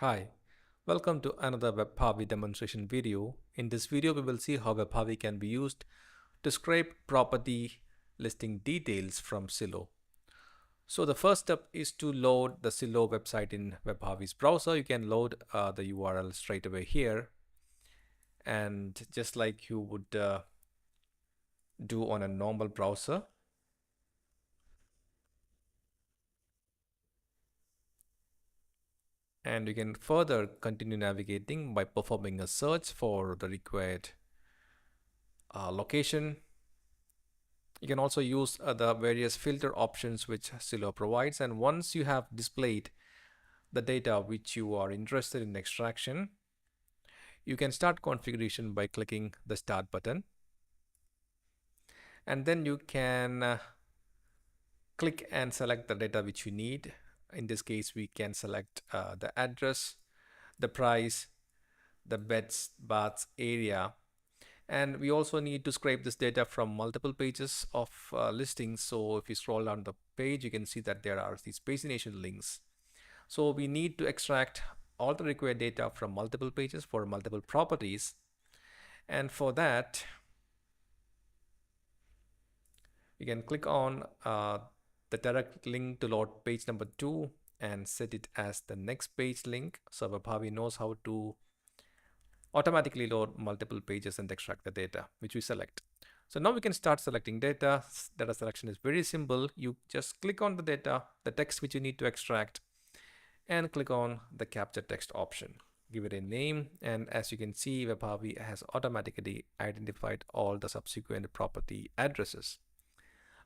Hi, welcome to another WebHarvy demonstration video. In this video, we will see how WebHarvy can be used to scrape property listing details from Zillow. So the first step is to load the Zillow website in WebHarvy's browser. You can load the URL straight away here, and just like you would do on a normal browser. And you can further continue navigating by performing a search for the required location. You can also use the various filter options which Zillow provides, and once you have displayed the data which you are interested in extraction, you can start configuration by clicking the start button, and then you can click and select the data which you need. In this case, we can select the address, the price, the beds, baths, area, and we also need to scrape this data from multiple pages of listings. So if you scroll down the page, you can see that there are these pagination links. So we need to extract all the required data from multiple pages for multiple properties, and for that you can click on the direct link to load page number 2 and set it as the next page link, so WebHarvy knows how to automatically load multiple pages and extract the data which we select. So now we can start selecting data. Data selection is very simple. You just click on the data, the text which you need to extract, and click on the capture text option. Give it a name, and as you can see, WebHarvy has automatically identified all the subsequent property addresses.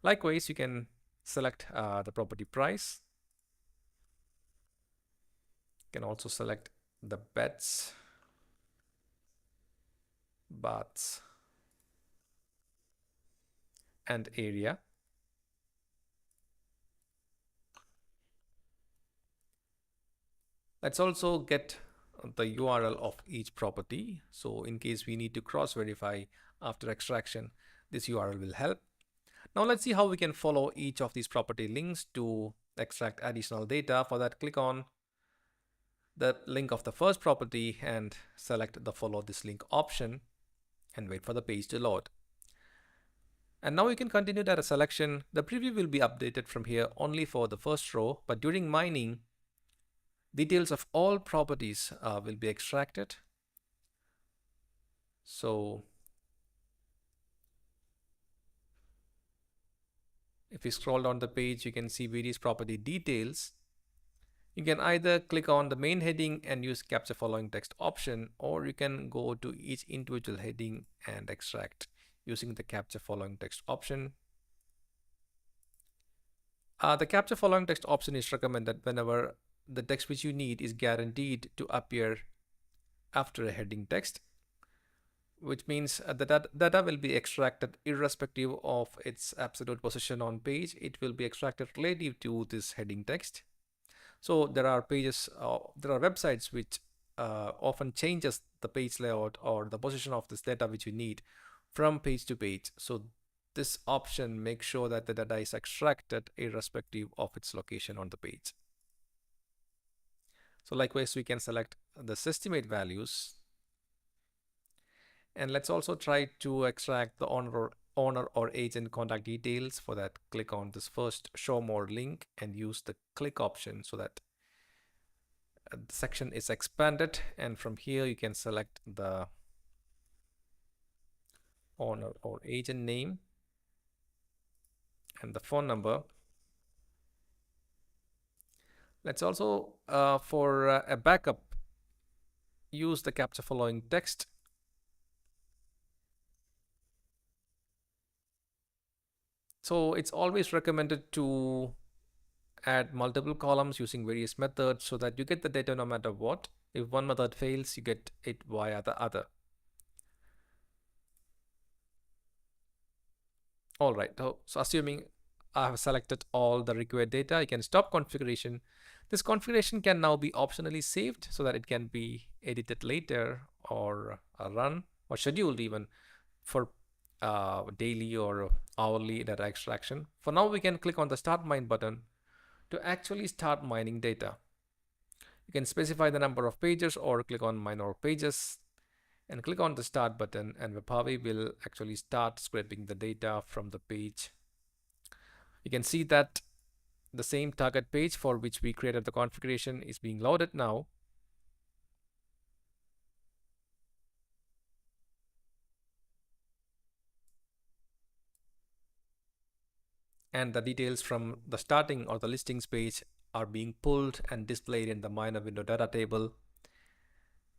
Likewise, you can select the property price. You can also select the beds, baths, and area. Let's also get the URL of each property. So in case we need to cross verify after extraction, this URL will help. Now let's see how we can follow each of these property links to extract additional data. For that, click on the link of the first property and select the follow this link option and wait for the page to load. And now you can continue data selection. The preview will be updated from here only for the first row, but during mining, details of all properties will be extracted. So if you scroll down the page, you can see various property details. You can either click on the main heading and use capture following text option, or you can go to each individual heading and extract using the capture following text option. The capture following text option is recommended whenever the text which you need is guaranteed to appear after a heading text, which means that data will be extracted irrespective of its absolute position on page. It will be extracted relative to this heading text. So there are pages, there are websites which often changes the page layout or the position of this data which you need from page to page. So this option makes sure that the data is extracted irrespective of its location on the page. So likewise, we can select the estimate values. And let's also try to extract the owner or agent contact details. For that, click on this first show more link and use the click option so that the section is expanded, and from here you can select the owner or agent name and the phone number. Let's also for a backup use the capture following text. So it's always recommended to add multiple columns using various methods so that you get the data no matter what. If one method fails, you get it via the other. All right, so assuming I have selected all the required data, I can stop configuration. This configuration can now be optionally saved so that it can be edited later or run or scheduled even for daily or hourly data extraction. For now, we can click on the start mine button to actually start mining data. You can specify the number of pages or click on minor pages and click on the start button, and WebHarvy will actually start scraping the data from the page. You can see that the same target page for which we created the configuration is being loaded now. And the details from the starting or the listings page are being pulled and displayed in the minor window data table.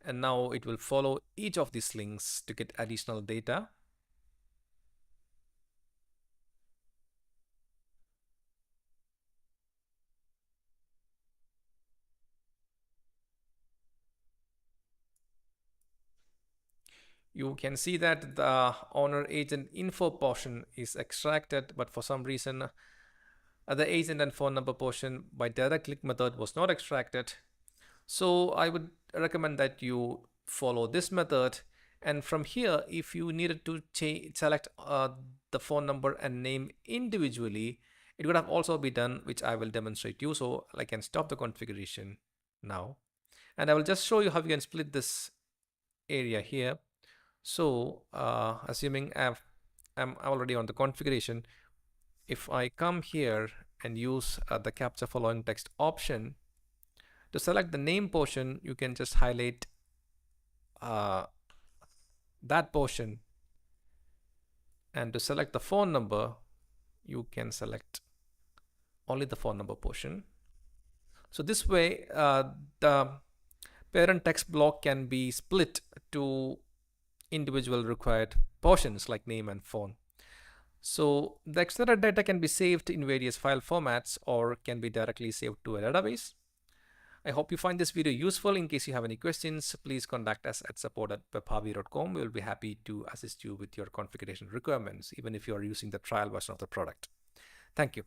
And now it will follow each of these links to get additional data. You can see that the owner agent info portion is extracted, but for some reason the agent and phone number portion by direct click method was not extracted. So I would recommend that you follow this method, and from here if you needed to select the phone number and name individually, it would have also be done, which I will demonstrate you. So I can stop the configuration now, and I will just show you how you can split this area here. So assuming I'm already on the configuration, if I come here and use the capture following text option, to select the name portion, you can just highlight that portion, and to select the phone number, you can select only the phone number portion. So this way the parent text block can be split to individual required portions like name and phone. So the extended data can be saved in various file formats or can be directly saved to a database. I hope you find this video useful. In case you have any questions, please contact us at support@webharvy.com. We will be happy to assist you with your configuration requirements, even if you are using the trial version of the product. Thank you.